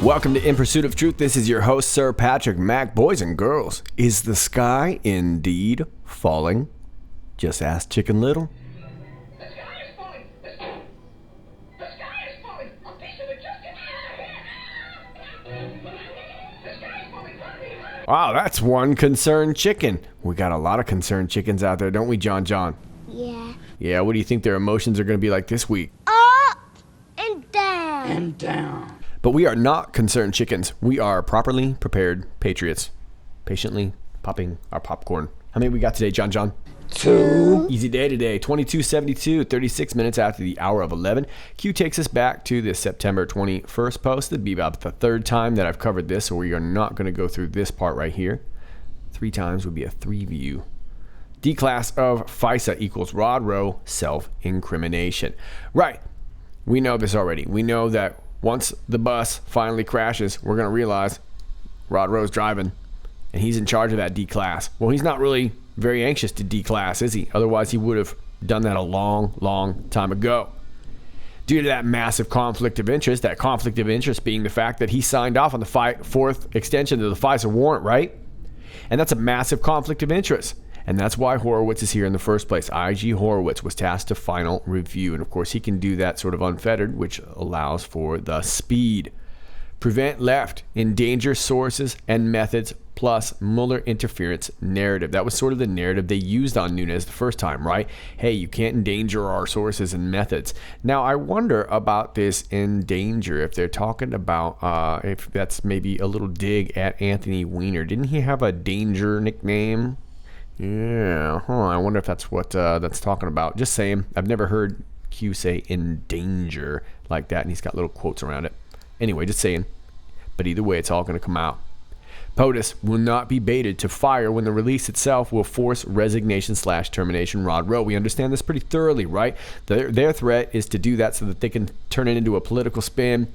Welcome to In Pursuit of Truth. This is your host, Sir Patrick Mac. Boys and girls, is the sky indeed falling? Just ask Chicken Little. The sky is falling. The sky is falling. A piece of it just hit me. The sky is falling. Wow, that's one concerned chicken. We got a lot of concerned chickens out there, don't we, John? Yeah. Yeah, what do you think their emotions are going to be like this week? Up and down. And down. But we are not concerned chickens. We are properly prepared patriots. Patiently popping our popcorn. How many we got today, John? 2. Easy day today, 22:72, 36 minutes after the hour of 11. Q takes us back to the September 21st post. It'd be about the third time that I've covered this, so we are not going to go through this part right here. 3 times would be a 3 view. D-class of FISA equals Rod Rowe self-incrimination. Right, we know this already. We know that once the bus finally crashes, we're going to realize Rod Rowe's driving, and he's in charge of that D-class. Well, he's not really very anxious to D-class, is he? Otherwise, he would have done that a long time ago. Due to that massive conflict of interest, that conflict of interest being the fact that he signed off on the 4th extension to the FISA warrant, right? And that's a massive conflict of interest. And that's why Horowitz is here in the first place. IG Horowitz was tasked to final review. And of course, he can do that sort of unfettered, which allows for the speed. Prevent left, endanger sources and methods, plus Mueller interference narrative. That was sort of the narrative they used on Nunes the first time, right? Hey, you can't endanger our sources and methods. Now, I wonder about this endanger, if they're talking about, if that's maybe a little dig at Anthony Weiner. Didn't he have a danger nickname? Yeah, I wonder if that's what that's talking about. Just saying, I've never heard Q say endanger like that, and he's got little quotes around it. Anyway, just saying. But either way, it's all going to come out. POTUS will not be baited to fire when the release itself will force resignation/termination Rod Rowe. We understand this pretty thoroughly, right? Their threat is to do that so that they can turn it into a political spin,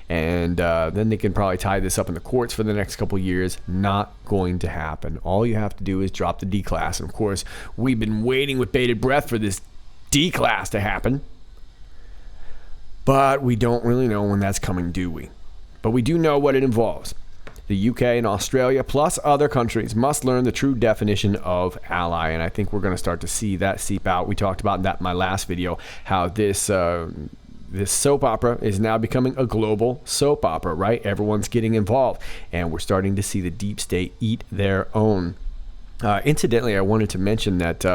and then they can probably tie this up in the courts for the next couple years. Not going to happen. All you have to do is drop the D-class. And of course, we've been waiting with bated breath for this D-class to happen. But we don't really know when that's coming, do we? But we do know what it involves. The UK and Australia, plus other countries, must learn the true definition of ally. And I think we're going to start to see that seep out. We talked about that in my last video, how this soap opera is now becoming a global soap opera, right? Everyone's getting involved. And we're starting to see the deep state eat their own. Incidentally, I wanted to mention that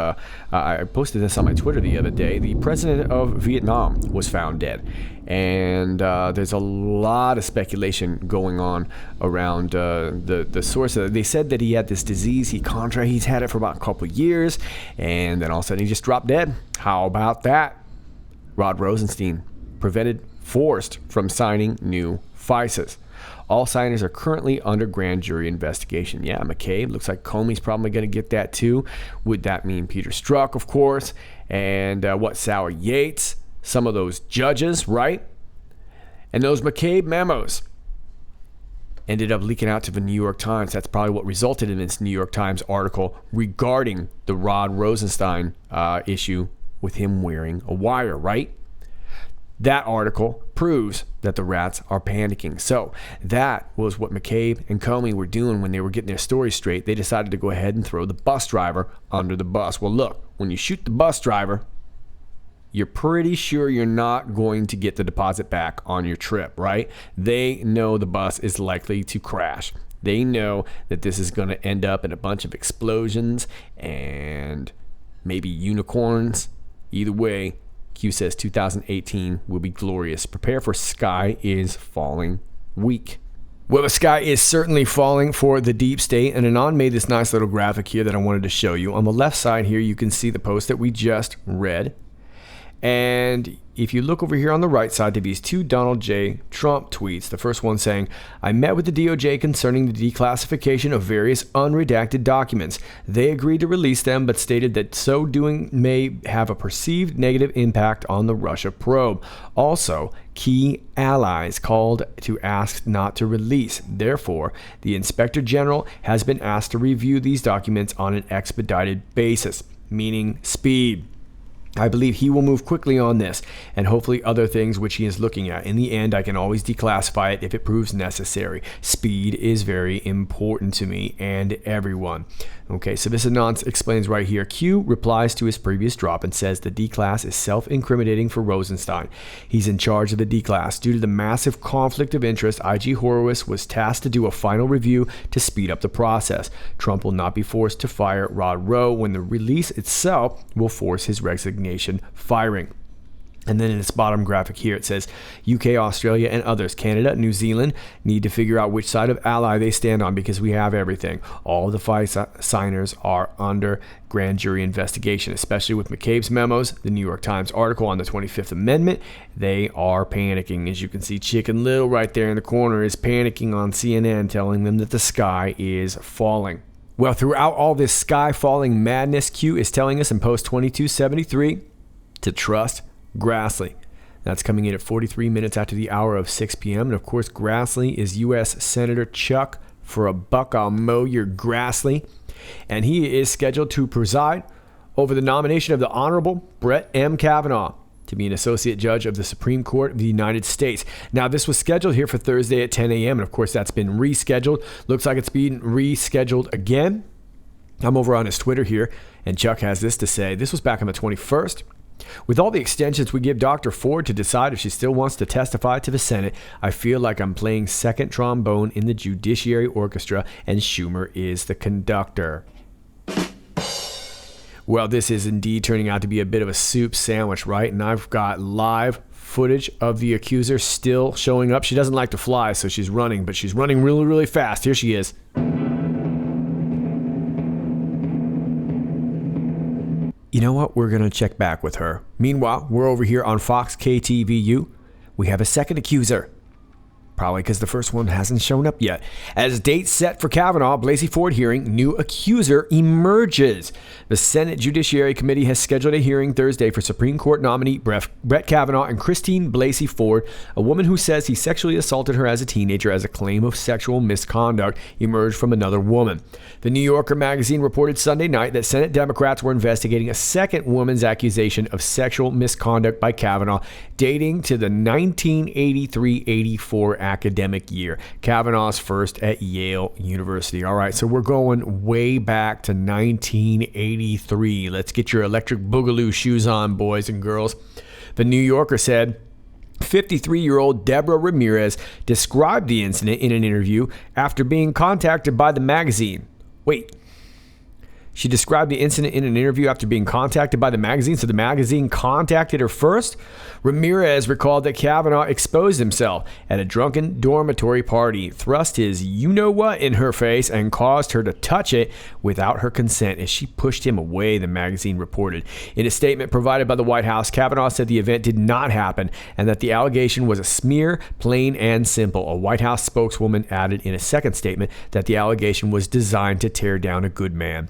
I posted this on my Twitter the other day. The president of Vietnam was found dead. And there's a lot of speculation going on around the source of it. They said that he had this disease. He's had it for about a couple of years. And then all of a sudden he just dropped dead. How about that? Rod Rosenstein forced from signing new FISAs. All signers are currently under grand jury investigation. Yeah, McCabe. Looks like Comey's probably going to get that too. Would that mean Peter Strzok, of course? And Sauer Yates? Some of those judges, right? And those McCabe memos ended up leaking out to the New York Times. That's probably what resulted in this New York Times article regarding the Rod Rosenstein issue with him wearing a wire, right? That article proves that the rats are panicking. So that was what McCabe and Comey were doing when they were getting their story straight. They decided to go ahead and throw the bus driver under the bus. Well, look, when you shoot the bus driver, you're pretty sure you're not going to get the deposit back on your trip, right? They know the bus is likely to crash. They know that this is going to end up in a bunch of explosions and maybe unicorns. Either way, Q says 2018 will be glorious. Prepare for sky is falling week. Well, the sky is certainly falling for the deep state, and Anon made this nice little graphic here that I wanted to show you. On the left side here, you can see the post that we just read. And if you look over here on the right side to these 2 Donald J. Trump tweets, the first one saying, I met with the DOJ concerning the declassification of various unredacted documents. They agreed to release them, but stated that so doing may have a perceived negative impact on the Russia probe. Also, key allies called to ask not to release. Therefore, the Inspector General has been asked to review these documents on an expedited basis, meaning speed. I believe he will move quickly on this and hopefully other things which he is looking at. In the end, I can always declassify it if it proves necessary. Speed is very important to me and everyone. Okay, so this Anon explains right here. Q replies to his previous drop and says the D-class is self-incriminating for Rosenstein. He's in charge of the D-class. Due to the massive conflict of interest, IG Horowitz was tasked to do a final review to speed up the process. Trump will not be forced to fire Rod Rowe when the release itself will force his resignation firing. And then in its bottom graphic here, it says UK, Australia, and others, Canada, New Zealand, need to figure out which side of ally they stand on because we have everything. All the five signers are under grand jury investigation, especially with McCabe's memos, the New York Times article on the 25th Amendment. They are panicking. As you can see, Chicken Little right there in the corner is panicking on CNN, telling them that the sky is falling. Well, throughout all this sky falling madness, Q is telling us in post 2273 to trust Grassley. That's coming in at 43 minutes after the hour of 6 p.m. And of course, Grassley is U.S. Senator Chuck. For a buck, I'll mow your Grassley. And he is scheduled to preside over the nomination of the Honorable Brett M. Kavanaugh to be an associate judge of the Supreme Court of the United States. Now, this was scheduled here for Thursday at 10 a.m. And of course, that's been rescheduled. Looks like it's being rescheduled again. I'm over on his Twitter here, and Chuck has this to say. This was back on the 21st. With all the extensions we give Dr. Ford to decide if she still wants to testify to the Senate, I feel like I'm playing second trombone in the Judiciary Orchestra and Schumer is the conductor. Well, this is indeed turning out to be a bit of a soup sandwich, right? And I've got live footage of the accuser still showing up. She doesn't like to fly, so she's running, but she's running really, really fast. Here she is. You know what? We're going to check back with her. Meanwhile, we're over here on Fox KTVU. We have a second accuser. Probably because the first one hasn't shown up yet. As date set for Kavanaugh, Blasey Ford hearing, new accuser emerges. The Senate Judiciary Committee has scheduled a hearing Thursday for Supreme Court nominee Brett Kavanaugh and Christine Blasey Ford, a woman who says he sexually assaulted her as a teenager as a claim of sexual misconduct emerged from another woman. The New Yorker magazine reported Sunday night that Senate Democrats were investigating a second woman's accusation of sexual misconduct by Kavanaugh dating to the 1983-84 academic year. Kavanaugh's first at Yale University. All right, so we're going way back to 1983. Let's get your electric boogaloo shoes on, boys and girls. The New Yorker said 53-year-old Deborah Ramirez described the incident in an interview after being contacted by the magazine. Wait. She described the incident in an interview after being contacted by the magazine, so the magazine contacted her first? Ramirez recalled that Kavanaugh exposed himself at a drunken dormitory party, thrust his you-know-what in her face, and caused her to touch it without her consent as she pushed him away, the magazine reported. In a statement provided by the White House, Kavanaugh said the event did not happen and that the allegation was a smear, plain and simple. A White House spokeswoman added in a second statement that the allegation was designed to tear down a good man.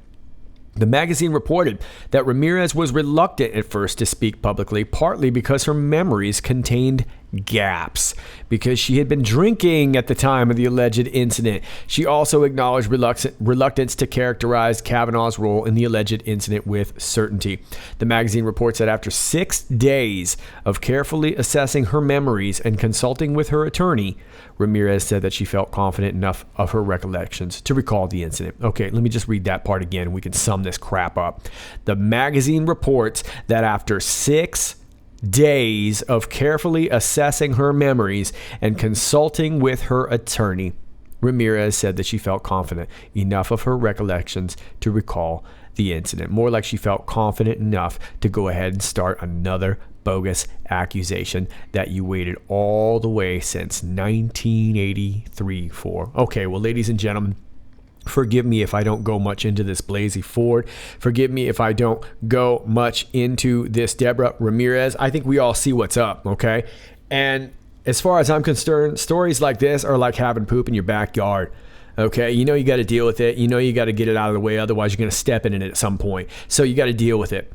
The magazine reported that Ramirez was reluctant at first to speak publicly, partly because her memories contained gaps, because she had been drinking at the time of the alleged incident. She also acknowledged reluctance to characterize Kavanaugh's role in the alleged incident with certainty. The magazine reports that after 6 days of carefully assessing her memories and consulting with her attorney, Ramirez said that she felt confident enough of her recollections to recall the incident. Okay, let me just read that part again. We can sum this crap up. The magazine reports that after 6 days of carefully assessing her memories and consulting with her attorney, Ramirez said that she felt confident enough of her recollections to recall the incident. More like she felt confident enough to go ahead and start another bogus accusation that you waited all the way since 1983 for. Okay, well, ladies and gentlemen, forgive me if I don't go much into this Blasey Ford. Forgive me if I don't go much into this Deborah Ramirez. I think we all see what's up, okay? And as far as I'm concerned, stories like this are like having poop in your backyard. Okay, you know you got to deal with it. You know you got to get it out of the way. Otherwise, you're going to step in it at some point. So you got to deal with it.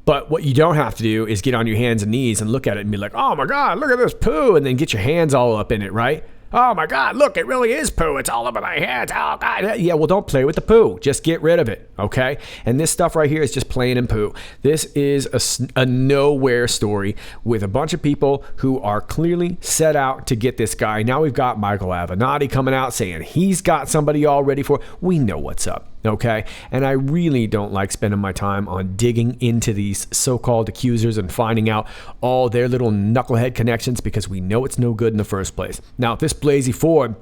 But what you don't have to do is get on your hands and knees and look at it and be like, oh my God, look at this poo, and then get your hands all up in it, right? Oh my God, look, it really is poo. It's all over my hands. Oh God. Yeah, well, don't play with the poo. Just get rid of it, okay? And this stuff right here is just plain and poo. This is a nowhere story with a bunch of people who are clearly set out to get this guy. Now we've got Michael Avenatti coming out saying he's got somebody all ready for it. We know what's up. Okay. And I really don't like spending my time on digging into these so-called accusers and finding out all their little knucklehead connections because we know it's no good in the first place. Now, if this Blasey Ford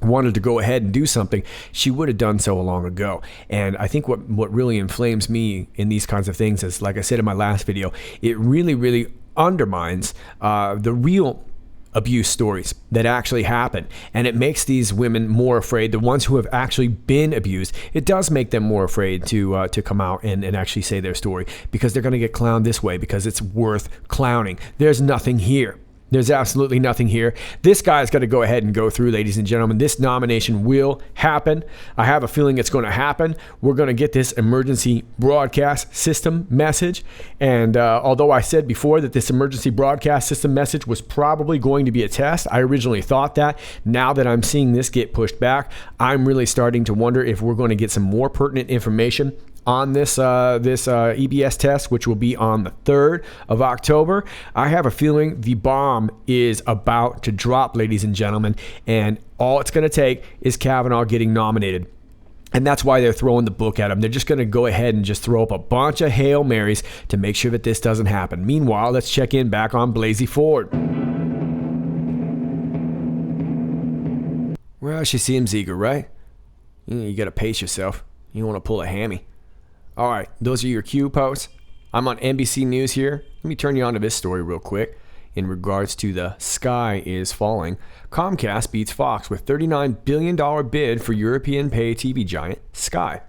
wanted to go ahead and do something, she would have done so long ago. And I think what really inflames me in these kinds of things is, like I said in my last video, it really undermines the real abuse stories that actually happen, and it makes these women more afraid. The ones who have actually been abused, it does make them more afraid to come out and actually say their story, because they're going to get clowned this way because it's worth clowning. There's nothing here. There's absolutely nothing here. This guy's got to go ahead and go through, ladies and gentlemen. This nomination will happen. I have a feeling it's going to happen. We're going to get this emergency broadcast system message. And although I said before that this emergency broadcast system message was probably going to be a test, I originally thought that. Now that I'm seeing this get pushed back, I'm really starting to wonder if we're going to get some more pertinent information on this EBS test, which will be on the 3rd of October. I have a feeling the bomb is about to drop, ladies and gentlemen, and all it's going to take is Kavanaugh getting nominated. And that's why they're throwing the book at him. They're just going to go ahead and just throw up a bunch of Hail Marys to make sure that this doesn't happen. Meanwhile, let's check in back on Blasey Ford. Well, she seems eager, right? You got to pace yourself. You don't want to pull a hammy. All right, those are your Q posts. I'm on NBC News here. Let me turn you on to this story real quick. In regards to the sky is falling, Comcast beats Fox with $39 billion bid for European pay TV giant Sky.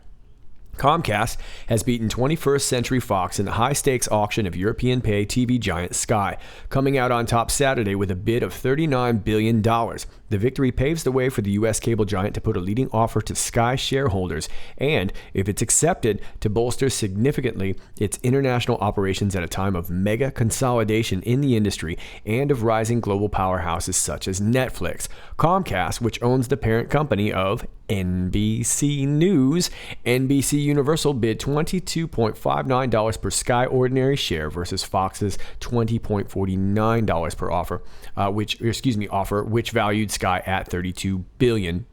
Comcast has beaten 21st Century Fox in the high-stakes auction of European pay TV giant Sky, coming out on top Saturday with a bid of $39 billion. The victory paves the way for the U.S. cable giant to put a leading offer to Sky shareholders and, if it's accepted, to bolster significantly its international operations at a time of mega consolidation in the industry and of rising global powerhouses such as Netflix. Comcast, which owns the parent company of NBC News, NBC Universal bid $22.59 per Sky ordinary share versus Fox's $20.49 per offer, which valued Sky at $32 billion.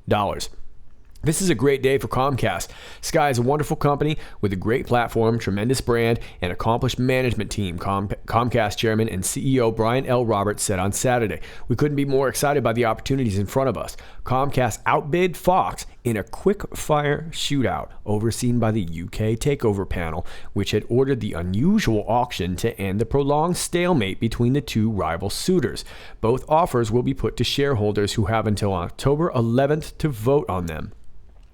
This is a great day for Comcast. Sky is a wonderful company with a great platform, tremendous brand, and accomplished management team, Comcast Chairman and CEO Brian L. Roberts said on Saturday. We couldn't be more excited by the opportunities in front of us. Comcast outbid Fox in a quick-fire shootout overseen by the UK Takeover Panel, which had ordered the unusual auction to end the prolonged stalemate between the two rival suitors. Both offers will be put to shareholders who have until October 11th to vote on them.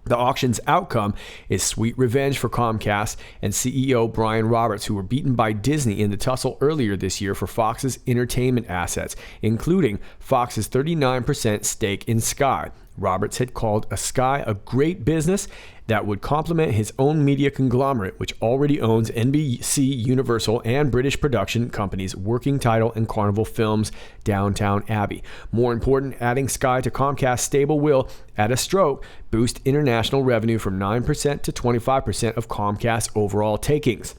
The auction's outcome is sweet revenge for Comcast and CEO Brian Roberts, who were beaten by Disney in the tussle earlier this year for Fox's entertainment assets, including Fox's 39% stake in Sky. Roberts had called Sky a great business that would complement his own media conglomerate, which already owns NBC, Universal, and British production companies Working Title and Carnival Films' Downton Abbey. More important, adding Sky to Comcast's stable will, at a stroke, boost international revenue from 9% to 25% of Comcast's overall takings.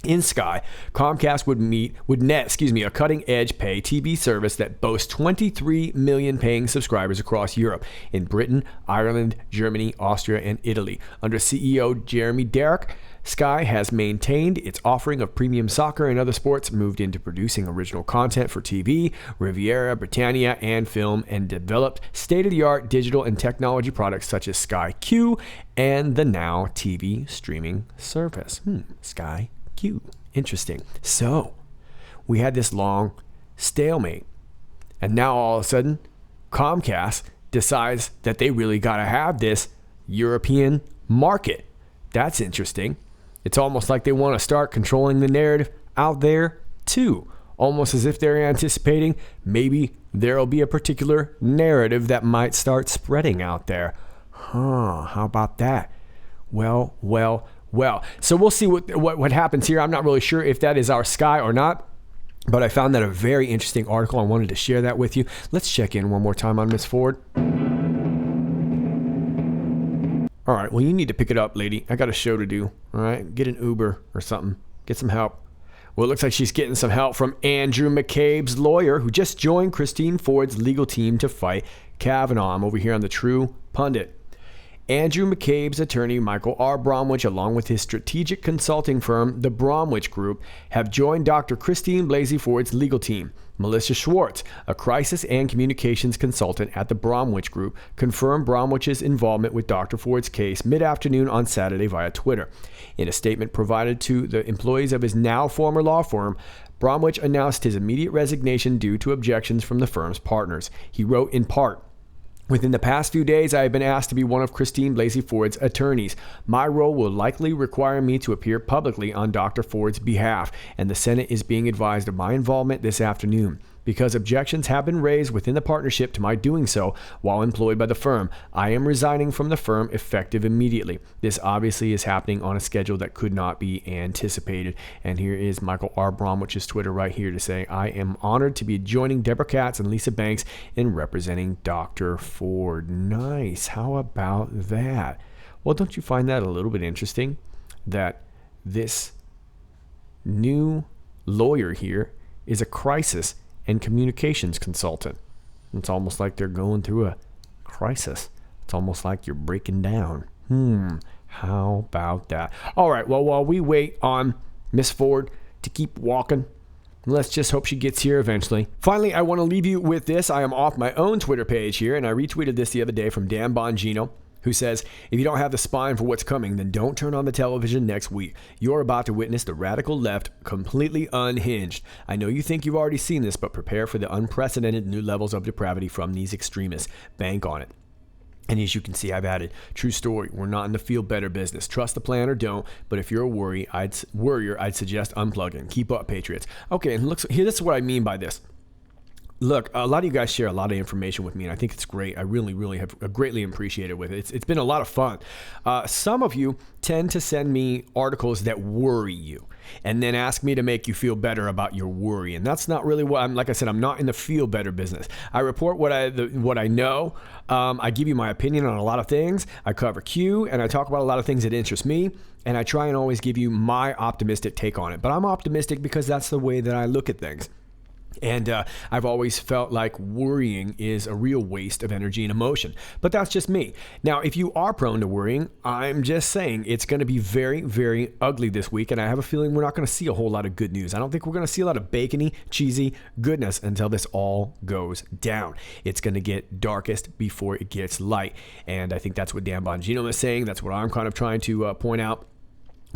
In Sky, Comcast would net a cutting-edge pay TV service that boasts 23 million paying subscribers across Europe, in Britain, Ireland, Germany, Austria, and Italy. Under CEO Jeremy Derrick, Sky has maintained its offering of premium soccer and other sports, moved into producing original content for TV, Riviera, Britannia, and film, and developed state-of-the-art digital and technology products such as Sky Q and the Now TV streaming service. Sky Q. Interesting. So, we had this long stalemate, and now all of a sudden, Comcast decides that they really got to have this European market. That's interesting. It's almost like they want to start controlling the narrative out there too. Almost as if they're anticipating maybe there'll be a particular narrative that might start spreading out there. How about that? Well. So we'll see what happens here. I'm not really sure if that is our Sky or not. But I found that a very interesting article. I wanted to share that with you. Let's check in one more time on Miss Ford. All right, well, you need to pick it up, lady. I got a show to do. All right, get an Uber or something. Get some help. Well, it looks like she's getting some help from Andrew McCabe's lawyer, who just joined Christine Ford's legal team to fight Kavanaugh. I'm over here on the True Pundit. Andrew McCabe's attorney, Michael R. Bromwich, along with his strategic consulting firm, the Bromwich Group, have joined Dr. Christine Blasey Ford's legal team. Melissa Schwartz, a crisis and communications consultant at the Bromwich Group, confirmed Bromwich's involvement with Dr. Ford's case mid-afternoon on Saturday via Twitter. In a statement provided to the employees of his now former law firm, Bromwich announced his immediate resignation due to objections from the firm's partners. He wrote in part, "Within the past few days, I have been asked to be one of Christine Blasey Ford's attorneys. My role will likely require me to appear publicly on Dr. Ford's behalf, and the Senate is being advised of my involvement this afternoon. Because objections have been raised within the partnership to my doing so while employed by the firm, I am resigning from the firm effective immediately. This obviously is happening on a schedule that could not be anticipated." And here is Michael R. Bromwich's Twitter right here to say, "I am honored to be joining Deborah Katz and Lisa Banks in representing Dr. Ford." Nice. How about that? Well, don't you find that a little bit interesting that this new lawyer here is a crisis and communications consultant? It's almost like they're going through a crisis. It's almost like you're breaking down. How about that? All right, well, while we wait on Miss Ford to keep walking, let's just hope she gets here eventually. Finally, I want to leave you with this. I am off my own Twitter page here, and I retweeted this the other day from Dan Bongino, who says, "If you don't have the spine for what's coming, then don't turn on the television next week. You're about to witness the radical left completely unhinged. I know you think you've already seen this, but prepare for the unprecedented new levels of depravity from these extremists. Bank on it." And as you can see, I've added, true story, we're not in the feel better business. Trust the plan or don't, but if you're a worrier, I'd suggest unplugging. Keep up, Patriots. Okay, and look, here, this is what I mean by this. Look, a lot of you guys share a lot of information with me, and I think it's great. I really have greatly appreciated with it. It's been a lot of fun. Some of you tend to send me articles that worry you, and then ask me to make you feel better about your worry. And that's not really what I'm. Like I said, I'm not in the feel better business. I report what I know. I give you my opinion on a lot of things. I cover Q, and I talk about a lot of things that interest me. And I try and always give you my optimistic take on it. But I'm optimistic because that's the way that I look at things. And I've always felt like worrying is a real waste of energy and emotion. But that's just me. Now, if you are prone to worrying, I'm just saying it's going to be very, very ugly this week. And I have a feeling we're not going to see a whole lot of good news. I don't think we're going to see a lot of bacony, cheesy goodness until this all goes down. It's going to get darkest before it gets light. And I think that's what Dan Bongino is saying. That's what I'm kind of trying to point out.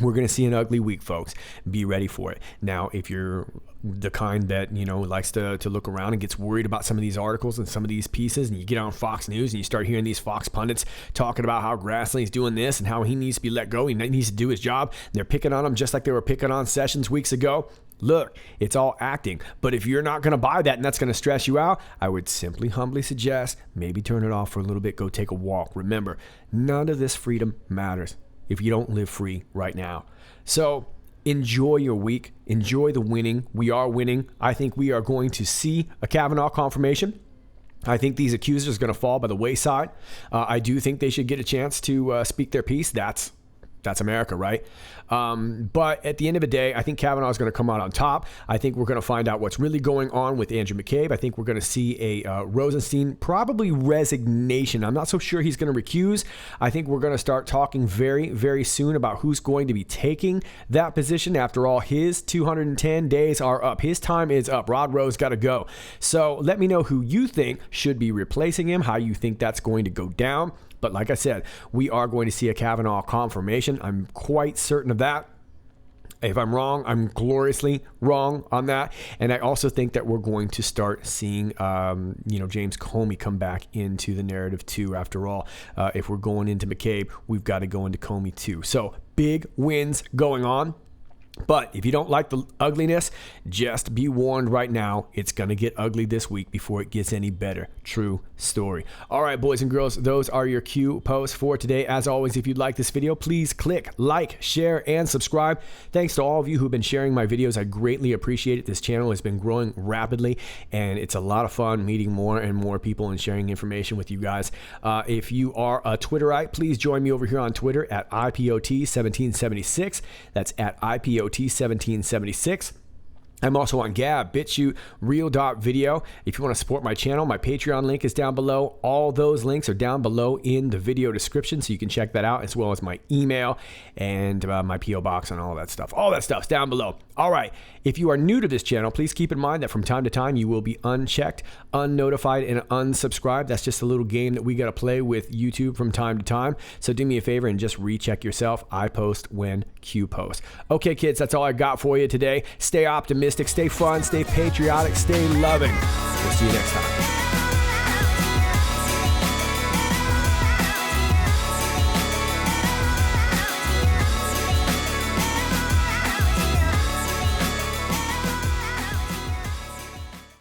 We're going to see an ugly week, folks. Be ready for it. Now, if you're the kind that, likes to look around and gets worried about some of these articles and some of these pieces, and you get on Fox News and you start hearing these Fox pundits talking about how Grassley's doing this and how he needs to be let go, he needs to do his job, and they're picking on him just like they were picking on Sessions weeks ago. Look, it's all acting. But if you're not going to buy that and that's going to stress you out, I would simply humbly suggest maybe turn it off for a little bit, go take a walk. Remember, none of this freedom matters if you don't live free right now. So enjoy your week. Enjoy the winning. We are winning. I think we are going to see a Kavanaugh confirmation. I think these accusers are going to fall by the wayside. I do think they should get a chance to speak their piece. That's America, right? But at the end of the day, I think Kavanaugh is going to come out on top. I think we're going to find out what's really going on with Andrew McCabe. I think we're going to see a Rosenstein, probably resignation. I'm not so sure he's going to recuse. I think we're going to start talking very, very soon about who's going to be taking that position. After all, his 210 days are up. His time is up. Rod Rowe's got to go. So let me know who you think should be replacing him, how you think that's going to go down. But like I said, we are going to see a Kavanaugh confirmation. I'm quite certain of that. If I'm wrong, I'm gloriously wrong on that. And I also think that we're going to start seeing, James Comey come back into the narrative too. After all, if we're going into McCabe, we've got to go into Comey too. So big wins going on. But if you don't like the ugliness, just be warned right now, it's going to get ugly this week before it gets any better. True story. All right, boys and girls, those are your Q posts for today. As always, if you'd like this video, please click like, share, and subscribe. Thanks to all of you who've been sharing my videos. I greatly appreciate it. This channel has been growing rapidly, and it's a lot of fun meeting more and more people and sharing information with you guys. If you are a Twitterite, please join me over here on Twitter at IPOT1776. That's at IPOT1776. I'm also on Gab, BitChute, Real.Video. If you want to support my channel, my Patreon link is down below. All those links are down below in the video description, so you can check that out, as well as my email and my P.O. box and all that stuff. All that stuff's down below. All right. If you are new to this channel, please keep in mind that from time to time you will be unchecked, unnotified, and unsubscribed. That's just a little game that we got to play with YouTube from time to time. So do me a favor and just recheck yourself. I post when Q posts. Okay, kids, that's all I got for you today. Stay optimistic, stay fun, stay patriotic, stay loving. We'll see you next time.